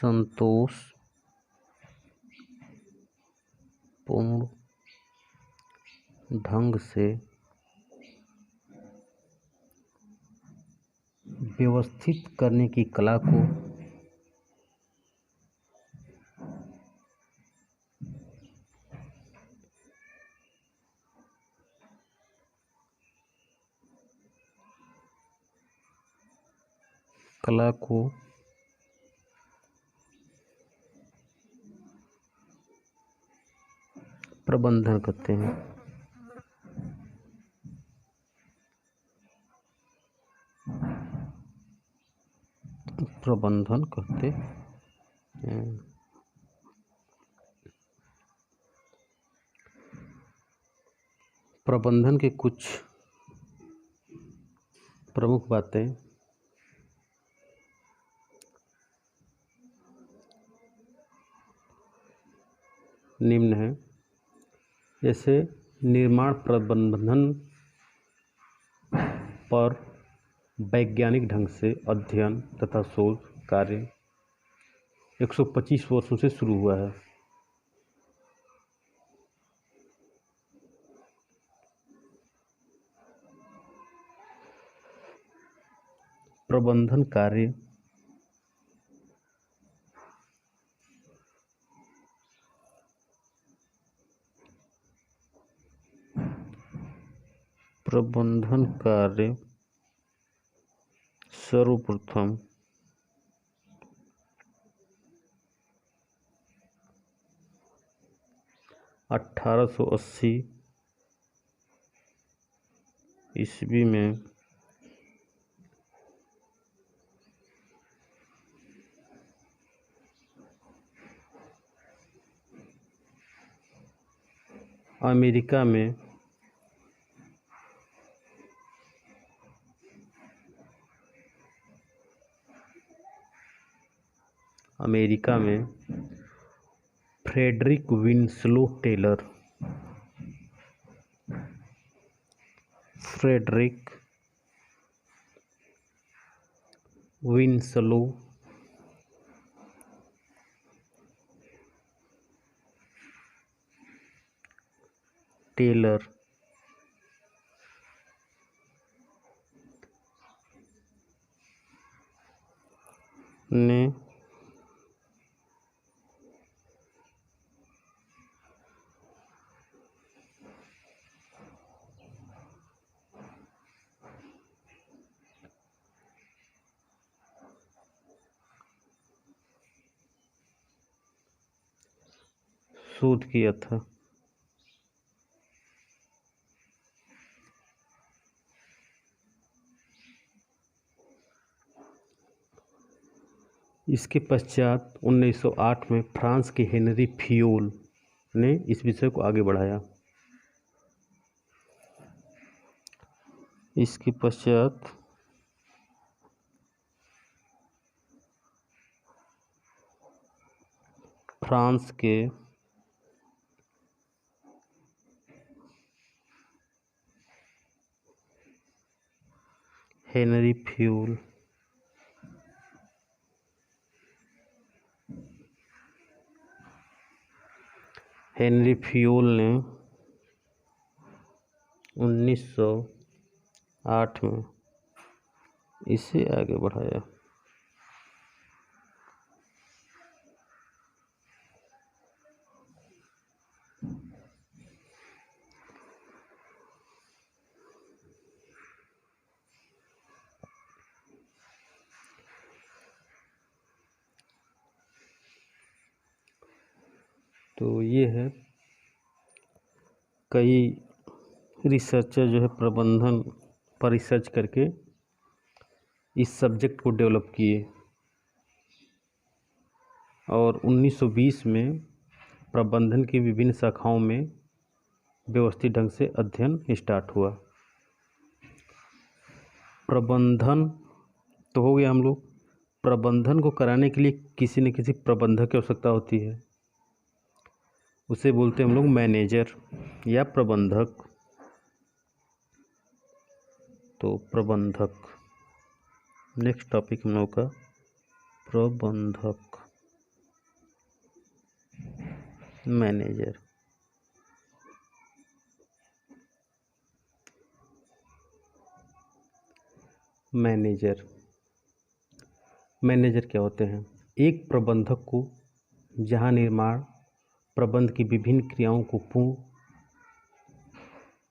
संतोषपूर्ण ढंग से व्यवस्थित करने की कला को प्रबंधन कहते हैं। प्रबंधन कहते हैं। प्रबंधन के कुछ प्रमुख बातें निम्न हैं। जैसे निर्माण प्रबंधन पर वैज्ञानिक ढंग से अध्ययन तथा शोध कार्य 125 वर्षों से शुरू हुआ है। प्रबंधन कार्य सर्वप्रथम 1880 ईस्वी में अमेरिका में फ्रेडरिक विंसलो टेलर ने शोध किया था। इसके पश्चात 1908 में फ्रांस के हेनरी फियोल ने इस विषय को आगे बढ़ाया। इसके पश्चात फ्रांस के हेनरी फ्यूल ने 1908 में इसे आगे बढ़ाया। तो ये है, कई रिसर्चर जो है प्रबंधन पर रिसर्च करके इस सब्जेक्ट को डेवलप किए और 1920 में प्रबंधन की विभिन्न शाखाओं में व्यवस्थित ढंग से अध्ययन स्टार्ट हुआ। प्रबंधन तो हो गया। हम लोग प्रबंधन को कराने के लिए किसी न किसी प्रबंधक की आवश्यकता होती है। उसे बोलते हैं हम लोग मैनेजर या प्रबंधक। तो प्रबंधक नेक्स्ट टॉपिक हम लोग का प्रबंधक। मैनेजर। मैनेजर मैनेजर क्या होते हैं? एक प्रबंधक को जहां निर्माण प्रबंध की विभिन्न क्रियाओं को पूर्ण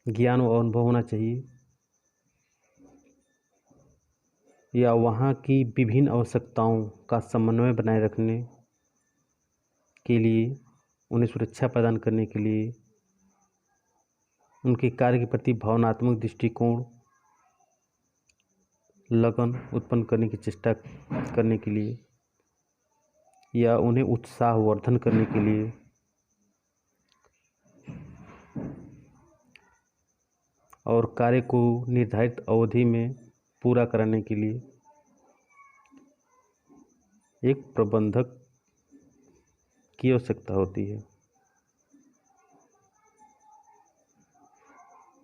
ज्ञान और अनुभव होना चाहिए, या वहाँ की विभिन्न आवश्यकताओं का समन्वय बनाए रखने के लिए, उन्हें सुरक्षा प्रदान करने के लिए, उनके कार्य के प्रति भावनात्मक दृष्टिकोण, लगन उत्पन्न करने की चेष्टा करने के लिए, या उन्हें उत्साहवर्धन करने के लिए, और कार्य को निर्धारित अवधि में पूरा कराने के लिए एक प्रबंधक की आवश्यकता होती है।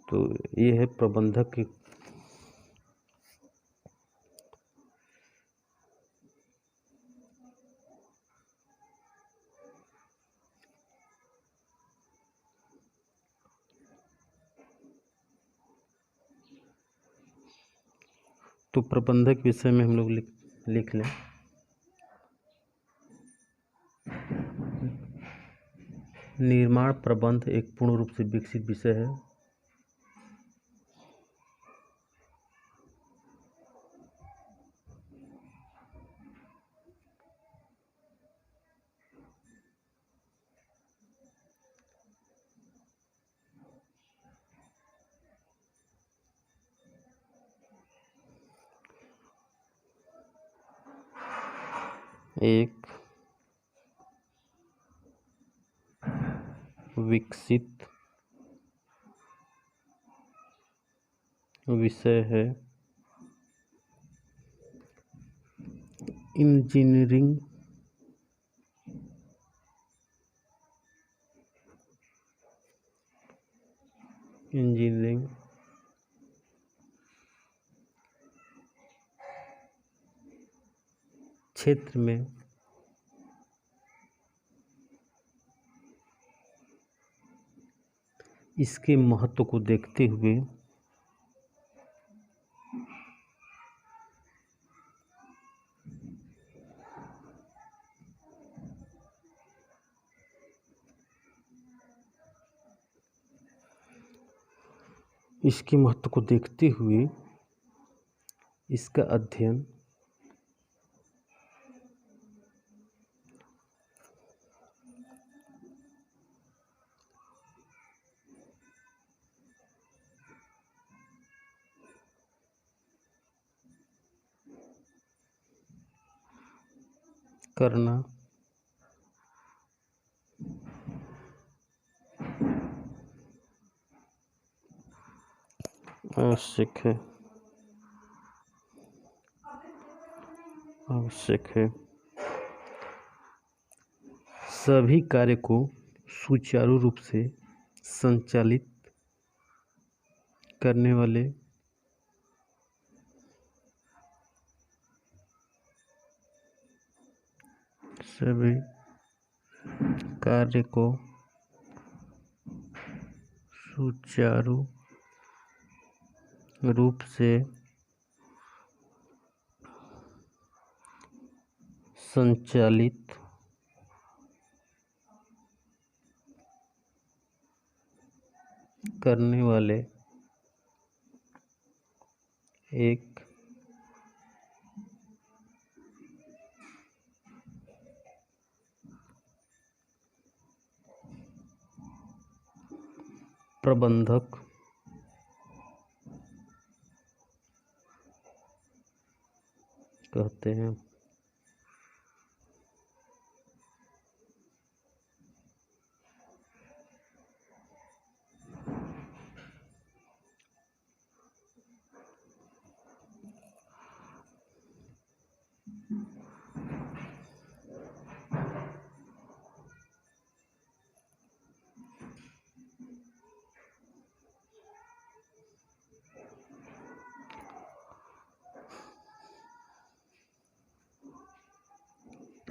तो ये है प्रबंधक की तो प्रबंधक विषय में हम लोग लिख लें। निर्माण प्रबंध एक पूर्ण रूप से विकसित विषय है। एक विकसित विषय है। इंजीनियरिंग क्षेत्र में इसके महत्व को देखते हुए इसका अध्ययन करना आवश्यक है। सभी कार्य को सुचारू रूप से संचालित करने वाले सभी कार्य को सुचारू रूप से संचालित करने वाले एक प्रबंधक कहते हैं।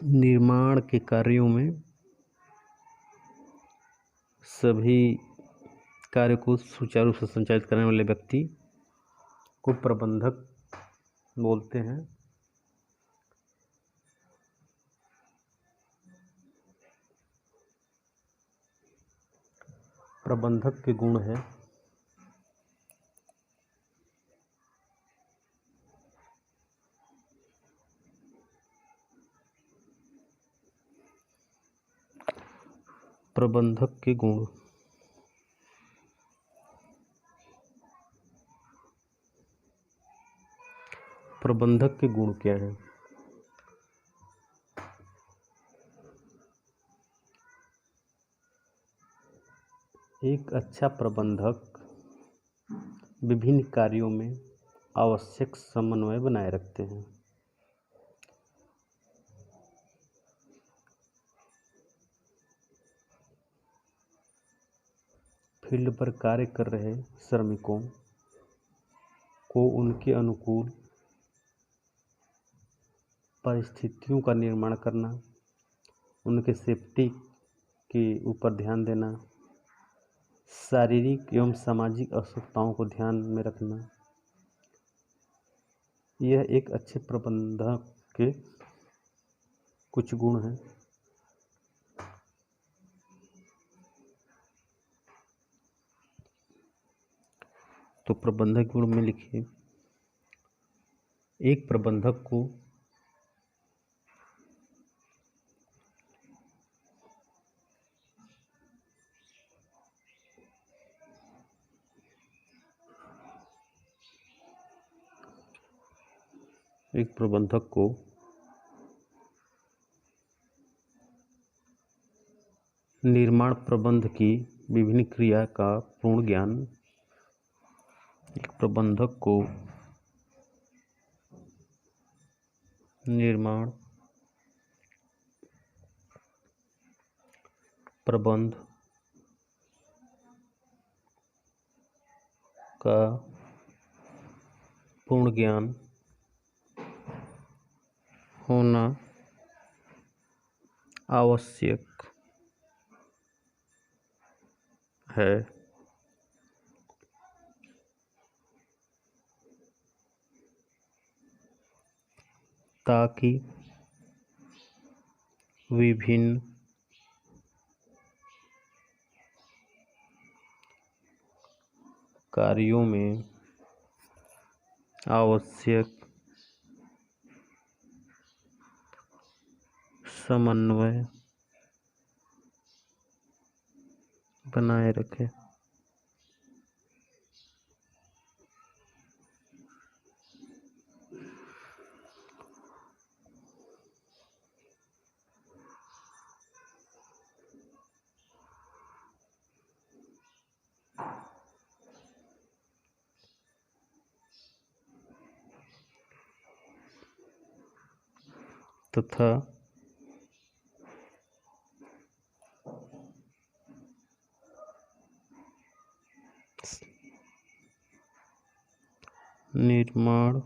निर्माण के कार्यों में सभी कार्य को सुचारू रूप से संचालित करने वाले व्यक्ति को प्रबंधक बोलते हैं। प्रबंधक के गुण है प्रबंधक के गुण प्रबंधक के गुण क्या हैं? एक अच्छा प्रबंधक विभिन्न कार्यों में आवश्यक समन्वय बनाए रखते हैं। फील्ड पर कार्य कर रहे श्रमिकों को उनके अनुकूल परिस्थितियों का निर्माण करना, उनके सेफ्टी के ऊपर ध्यान देना, शारीरिक एवं सामाजिक आवश्यकताओं को ध्यान में रखना, यह एक अच्छे प्रबंधक के कुछ गुण हैं। तो प्रबंधक गुण में लिखिए, एक प्रबंधक को निर्माण प्रबंध की विभिन्न क्रिया का पूर्ण ज्ञान, एक प्रबंधक को निर्माण प्रबंध का पूर्ण ज्ञान होना आवश्यक है। ताकि विभिन्न कार्यों में आवश्यक समन्वय बनाए रखे। तथा निर्माण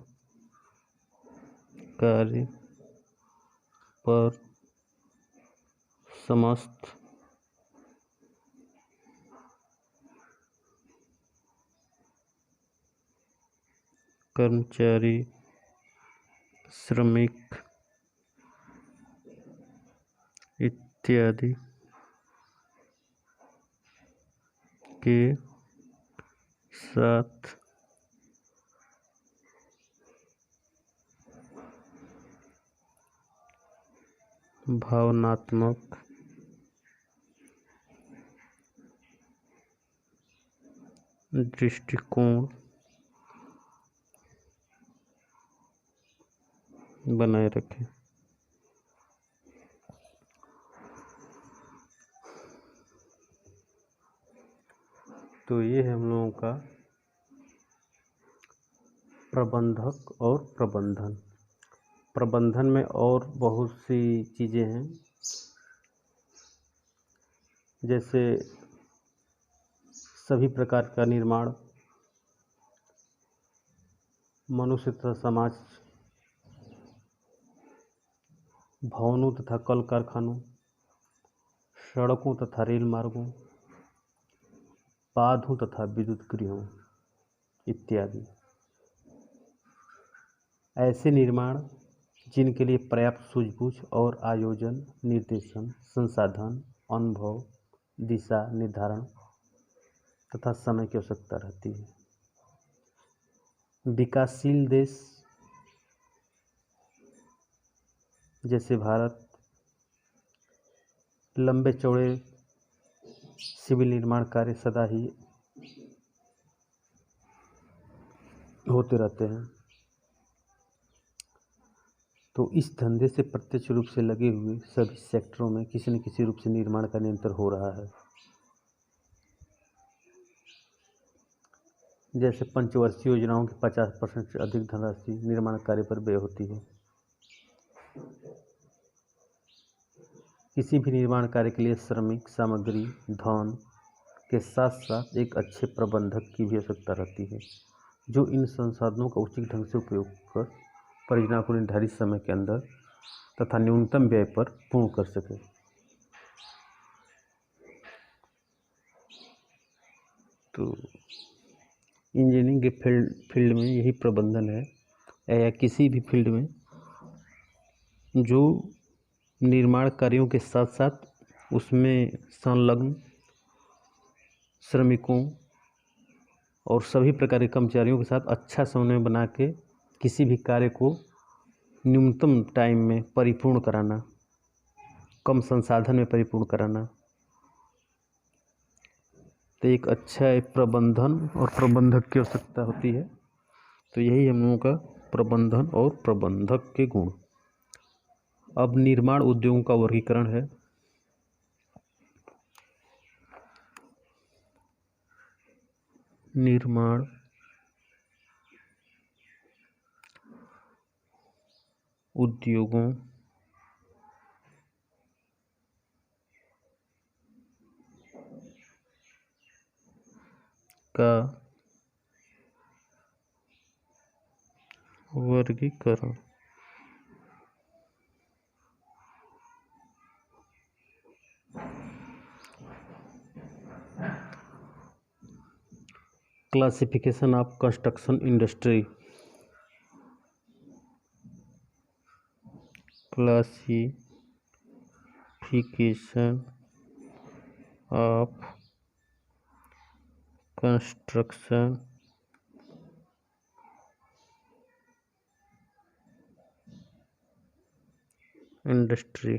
कार्य पर समस्त कर्मचारी, श्रमिक इत्यादि के साथ भावनात्मक दृष्टिकोण बनाए रखें। तो ये है हम लोगों का प्रबंधक और प्रबंधन। प्रबंधन में और बहुत सी चीज़ें हैं, जैसे सभी प्रकार का निर्माण, मनुष्य तथा समाज, भवनों तथा कल कारखानों, सड़कों तथा रेल मार्गों, बांधों तथा विद्युत गृहों इत्यादि। ऐसे निर्माण जिनके लिए पर्याप्त सूझबूझ और आयोजन, निर्देशन, संसाधन, अनुभव, दिशा निर्धारण तथा समय की आवश्यकता रहती है। विकासशील देश जैसे भारत लंबे चौड़े सिविल निर्माण कार्य सदा ही होते रहते हैं, तो इस धंधे से प्रत्यक्ष रूप से लगे हुए सभी सेक्टरों में किसी न किसी रूप से निर्माण का निरंतर हो रहा है। जैसे पंचवर्षीय योजनाओं की 50% से अधिक धनराशि निर्माण कार्य पर व्यय होती है। किसी भी निर्माण कार्य के लिए श्रमिक, सामग्री, धन के साथ साथ एक अच्छे प्रबंधक की भी आवश्यकता रहती है, जो इन संसाधनों का उचित ढंग से उपयोग कर परियोजना को निर्धारित समय के अंदर तथा न्यूनतम व्यय पर पूर्ण कर सके। तो इंजीनियरिंग के फील्ड में यही प्रबंधन है, या किसी भी फील्ड में जो निर्माण कार्यों के साथ साथ उसमें संलग्न श्रमिकों और सभी प्रकार के कर्मचारियों के साथ अच्छा समन्वय बना के किसी भी कार्य को न्यूनतम टाइम में परिपूर्ण कराना, कम संसाधन में परिपूर्ण कराना, तो एक अच्छा प्रबंधन और प्रबंधक की आवश्यकता होती है। तो यही हम लोगों का प्रबंधन और प्रबंधक के गुण। अब निर्माण उद्योगों का वर्गीकरण है। निर्माण उद्योगों का वर्गीकरण। Classification of construction industry. Classification of construction industry.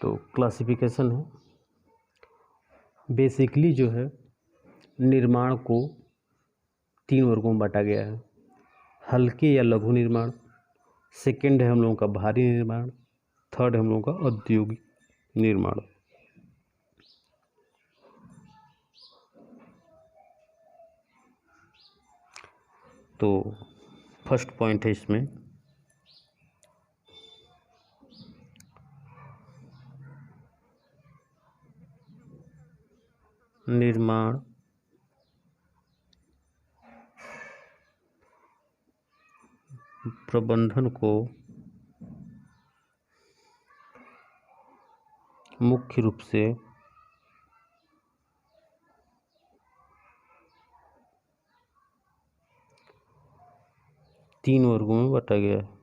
तो क्लासिफिकेशन है, बेसिकली जो है निर्माण को 3 वर्गों में बांटा गया है। हल्के या लघु निर्माण, सेकंड है हम लोगों का भारी निर्माण, थर्ड है हम लोगों का औद्योगिक निर्माण। तो फर्स्ट पॉइंट है इसमें निर्माण प्रबंधन को मुख्य रूप से तीन वर्गों में बांटा गया है।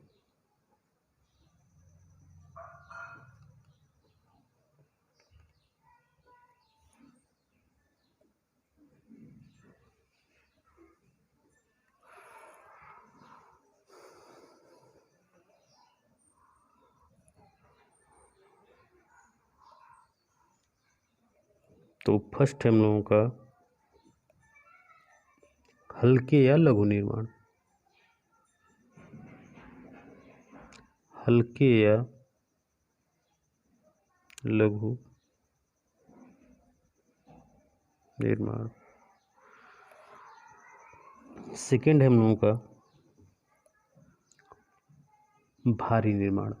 तो फर्स्ट है हम लोगों का हल्के या लघु निर्माण। हल्के या लघु निर्माण। सेकंड है हम लोगों का भारी निर्माण।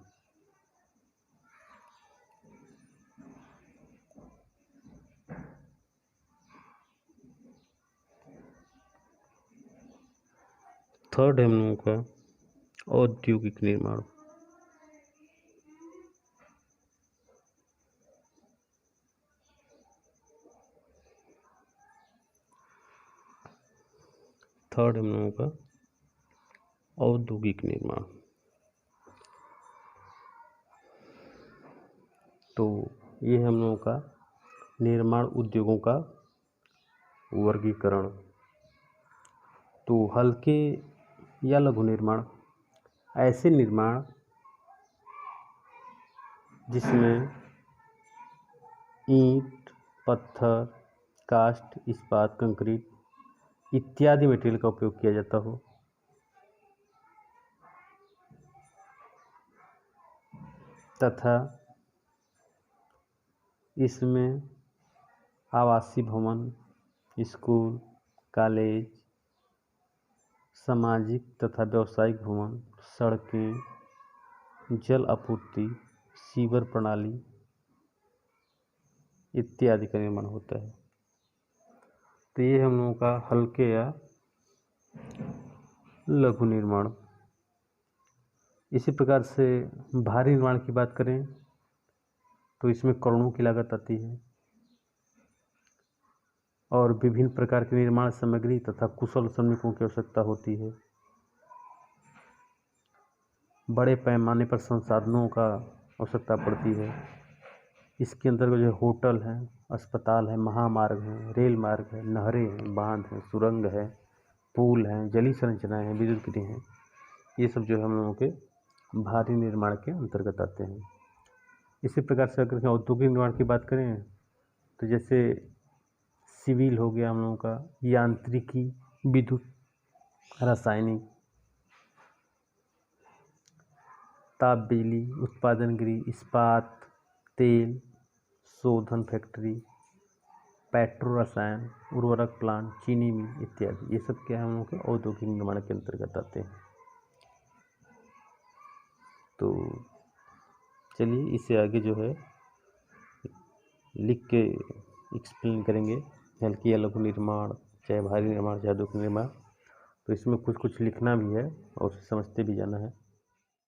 थर्ड है हम लोगों का औद्योगिक निर्माण। थर्ड हम लोगों का औद्योगिक निर्माण। तो ये हम लोगों का निर्माण उद्योगों का वर्गीकरण। तो हल्के या लघु निर्माण ऐसे निर्माण जिसमें ईंट, पत्थर, कास्ट, इस्पात, कंक्रीट इत्यादि मटेरियल का उपयोग किया जाता हो। तथा इसमें आवासीय भवन, स्कूल, कॉलेज, सामाजिक तथा व्यावसायिक भवन, सड़कें, जल आपूर्ति, सीवर प्रणाली इत्यादि का निर्माण होता है। तो ये हम लोगों का हल्के या लघु निर्माण। इसी प्रकार से भारी निर्माण की बात करें तो इसमें करोड़ों की लागत आती है और विभिन्न प्रकार की निर्माण सामग्री तथा कुशल श्रमिकों की आवश्यकता होती है। बड़े पैमाने पर संसाधनों का आवश्यकता पड़ती है। इसके अंतर्गत जो होटल हैं, अस्पताल है, महामार्ग हैं, रेल मार्ग है, नहरें हैं, बांध हैं, सुरंग है, पुल हैं, जलीय संरचनाएं हैं, विद्युत ग्रिड हैं, ये सब जो है हम लोगों के भारी निर्माण के अंतर्गत आते हैं। इसी प्रकार से अगर औद्योगिक निर्माण की बात करें तो जैसे सिविल हो गया हम लोगों का, यांत्रिकी, विद्युत, रासायनिक, ताप बिजली उत्पादन गृह, इस्पात, तेल शोधन फैक्ट्री, पेट्रो रसायन, उर्वरक प्लांट, चीनी मिल इत्यादि, ये सब क्या है हम लोग के औद्योगिक निर्माण के अंतर्गत आते हैं। तो चलिए इसे आगे जो है लिख के एक्सप्लेन करेंगे, हल्की या लघु निर्माण, चाहे भारी निर्माण, चाहे औद्योगिक निर्माण। तो इसमें कुछ कुछ लिखना भी है और समझते भी जाना है।